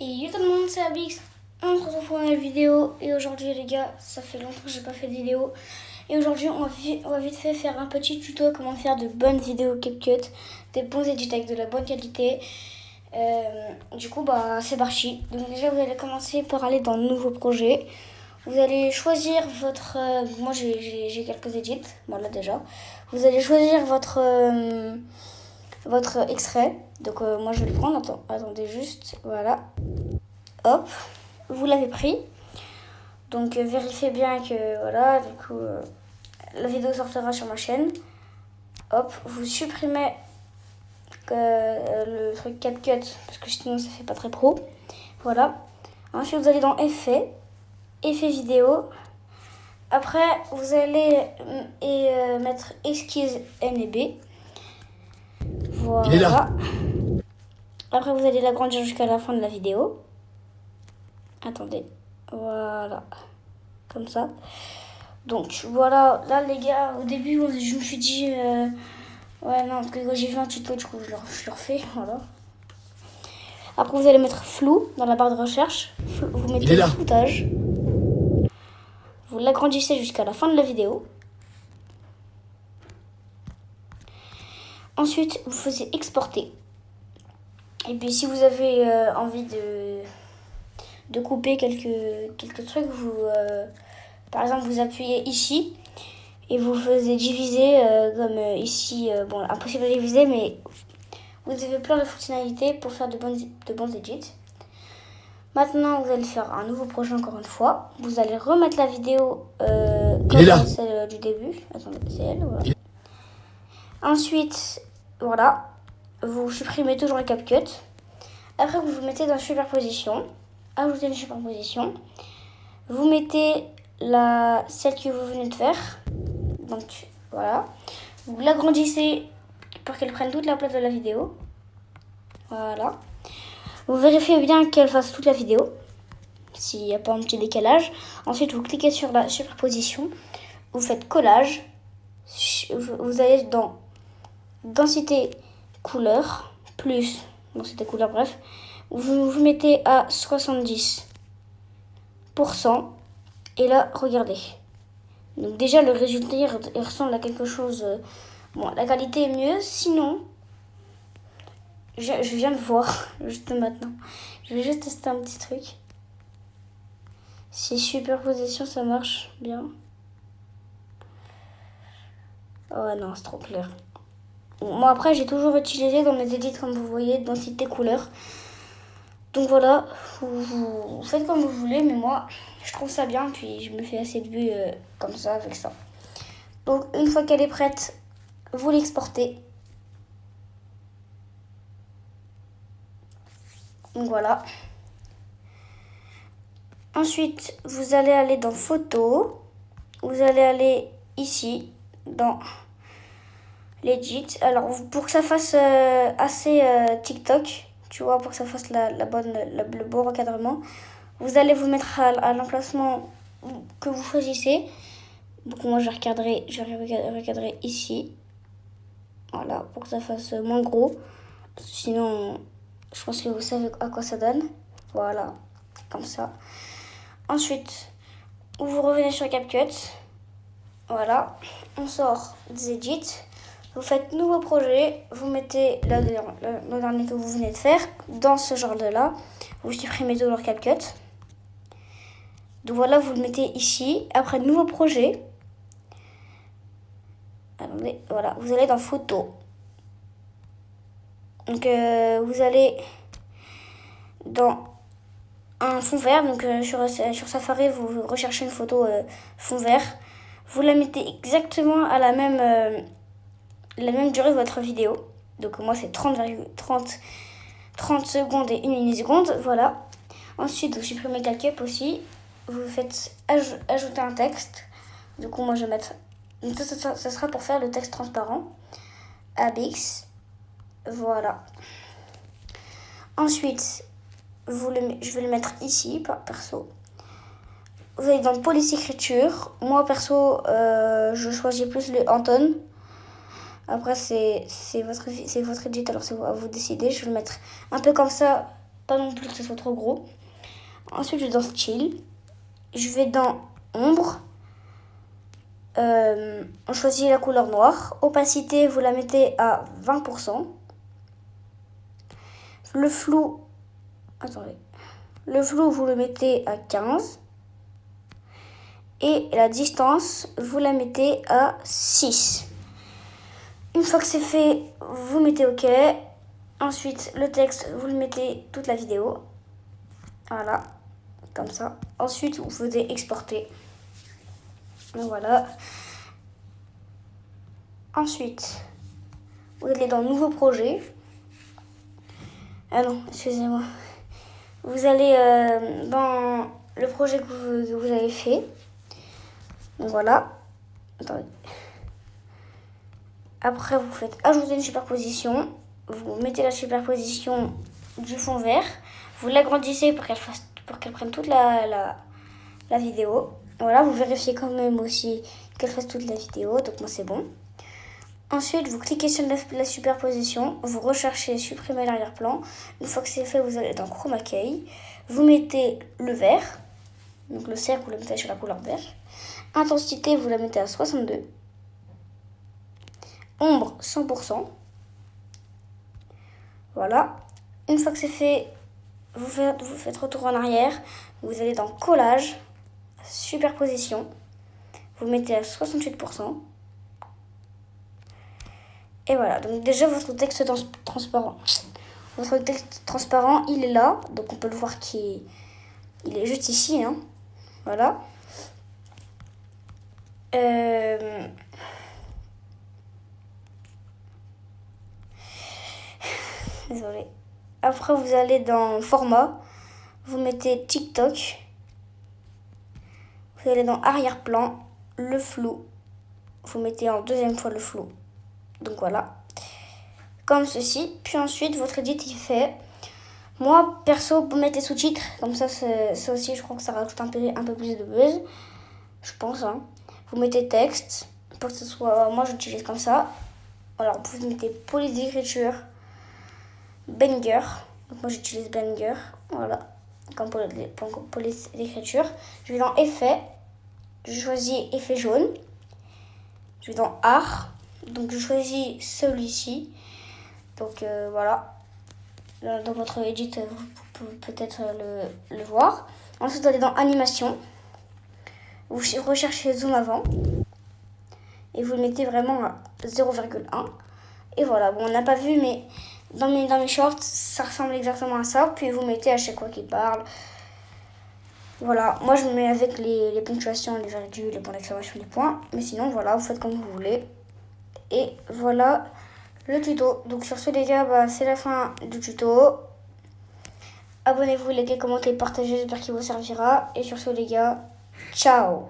Et yo tout le monde, c'est Abix. On se retrouve pour une nouvelle vidéo. Et aujourd'hui, les gars, ça fait longtemps que j'ai pas fait de vidéo. Et aujourd'hui, on va vite fait faire un petit tuto comment faire de bonnes vidéos CapCut, des bons edits avec de la bonne qualité. Du coup, c'est parti. Donc déjà, vous allez commencer par aller dans Nouveau projet. Vous allez choisir votre... moi, j'ai quelques edits. Voilà, déjà. Vous allez choisir votre extrait. Donc moi, je vais le prendre. Attendez juste. Voilà. Hop. Vous l'avez pris. Donc vérifiez bien que... Voilà, du coup... la vidéo sortira sur ma chaîne. Hop. Vous supprimez le truc CapCut. Parce que sinon, ça fait pas très pro. Voilà. Ensuite, vous allez dans Effets. Effet vidéo. Après, vous allez mettre esquisse N et B. Voilà. Il est là. Après, vous allez l'agrandir jusqu'à la fin de la vidéo. Attendez. Voilà. Comme ça. Donc, voilà. Là, les gars, au début, je me suis dit... ouais, non, parce que quand j'ai vu un tuto, du coup, je le refais. Voilà. Après, vous allez mettre flou dans la barre de recherche. Vous mettez le floutage. Vous l'agrandissez jusqu'à la fin de la vidéo. Ensuite, vous faisiez exporter. Et puis, si vous avez envie de couper quelques trucs, par exemple, vous appuyez ici et vous faisiez diviser comme ici. Bon, impossible de diviser, mais vous avez plein de fonctionnalités pour faire de bons edits. Maintenant, vous allez faire un nouveau projet encore une fois. Vous allez remettre la vidéo comme celle du début. Attendez, c'est elle, voilà. Ensuite, voilà, vous supprimez toujours le CapCut. Après, vous vous mettez dans superposition. Ajoutez une superposition. Vous mettez celle que vous venez de faire. Donc, voilà. Vous l'agrandissez pour qu'elle prenne toute la place de la vidéo. Voilà. Vous vérifiez bien qu'elle fasse toute la vidéo. S'il n'y a pas un petit décalage. Ensuite, vous cliquez sur la superposition. Vous faites collage. Vous allez dans densité couleur plus densité couleur, bref. Vous mettez à 70%. Et là, regardez. Donc déjà, le résultat, il ressemble à quelque chose... bon, la qualité est mieux. Sinon, je viens de voir, juste maintenant. Je vais juste tester un petit truc. Si superposition, ça marche bien. Oh non, c'est trop clair. Moi, après, j'ai toujours utilisé dans mes edits, comme vous voyez, densité couleur. Donc voilà, vous faites comme vous voulez, mais moi, je trouve ça bien, puis je me fais assez de vues comme ça, avec ça. Donc, une fois qu'elle est prête, vous l'exportez. Donc voilà. Ensuite, vous allez aller dans Photos. Vous allez aller ici, dans l'Edit. Alors, pour que ça fasse assez TikTok, tu vois, pour que ça fasse le bon recadrement, vous allez vous mettre à l'emplacement que vous choisissez. Donc moi, je vais recadrer ici. Voilà, pour que ça fasse moins gros. Sinon, je pense que vous savez à quoi ça donne. Voilà, comme ça. Ensuite, vous revenez sur CapCut. Voilà, on sort des edits. Vous faites nouveau projet, vous mettez le dernier que vous venez de faire dans ce genre de là. Vous supprimez tout leur CapCut. Donc voilà, vous le mettez ici. Après, nouveau projet. Attendez, voilà, vous allez dans Photos. Donc vous allez dans un fond vert. Donc sur Safari, vous recherchez une photo fond vert. Vous la mettez exactement à la même durée de votre vidéo. Donc moi c'est 30 secondes et 1 milliseconde. Voilà. Ensuite vous supprimez le calcup aussi. Vous faites ajouter un texte. Du coup moi je vais mettre... Ça sera pour faire le texte transparent. Abix. Voilà. Ensuite je vais le mettre ici perso. Vous allez dans police écriture. Moi perso je choisis plus le Anton. Après, c'est votre edit, alors c'est à vous de décider. Je vais le mettre un peu comme ça pas non plus que ce soit trop gros. Ensuite, je vais dans style. Je vais dans ombre. On choisit la couleur noire. Opacité, vous la mettez à 20%. Le flou, attendez. Le flou, vous le mettez à 15. Et la distance, vous la mettez à 6. Une fois que c'est fait, vous mettez OK. Ensuite, le texte, vous le mettez toute la vidéo. Voilà, comme ça. Ensuite, vous faisiez exporter. Donc voilà. Ensuite, vous allez dans Nouveau projet. Ah non, excusez-moi. Vous allez dans le projet que vous avez fait. Donc voilà. Attendez. Après, vous faites ajouter une superposition. Vous mettez la superposition du fond vert. Vous l'agrandissez pour qu'elle prenne toute la vidéo. Voilà, vous vérifiez quand même aussi qu'elle fasse toute la vidéo. Donc moi, c'est bon. Ensuite, vous cliquez sur la superposition. Vous recherchez supprimer l'arrière-plan. Une fois que c'est fait, vous allez dans Chroma Key. Vous mettez le vert. Donc le cercle, vous le mettez sur la couleur vert. Intensité, vous la mettez à 62. Ombre, 100%. Voilà. Une fois que c'est fait, vous faites retour en arrière. Vous allez dans collage, superposition. Vous mettez à 68%. Et voilà. Donc déjà, votre texte transparent. Votre texte transparent, il est là. Donc on peut le voir qu'il est juste ici. Hein. Voilà. Désolée. Après, vous allez dans format. Vous mettez TikTok. Vous allez dans arrière-plan, le flou. Vous mettez en deuxième fois le flou. Donc voilà. Comme ceci. Puis ensuite, votre edit est fait. Moi, perso, vous mettez sous-titres. Comme ça aussi, je crois que ça rajoute un peu plus de buzz. Je pense. Hein. Vous mettez texte. Pour que ce soit... Moi, j'utilise comme ça. Alors, vous mettez police d'écriture. Banger. Donc moi, j'utilise Banger. Voilà. Comme police d'écriture. Je vais dans effet. Je choisis effet jaune. Je vais dans art. Donc je choisis celui-ci. Donc voilà. Dans votre edit, vous pouvez peut-être le voir. Ensuite, vous allez dans animation. Vous recherchez zoom avant. Et vous le mettez vraiment à 0,1. Et voilà. Bon, on n'a pas vu, mais dans mes shorts, ça ressemble exactement à ça. Puis vous mettez à chaque fois qu'il parle. Voilà, moi je me mets avec les ponctuations, les virgules, les points d'exclamation, les points. Mais sinon, voilà, vous faites comme vous voulez. Et voilà le tuto. Donc sur ce les gars, c'est la fin du tuto. Abonnez-vous, likez, commentez, partagez, j'espère qu'il vous servira. Et sur ce les gars, ciao!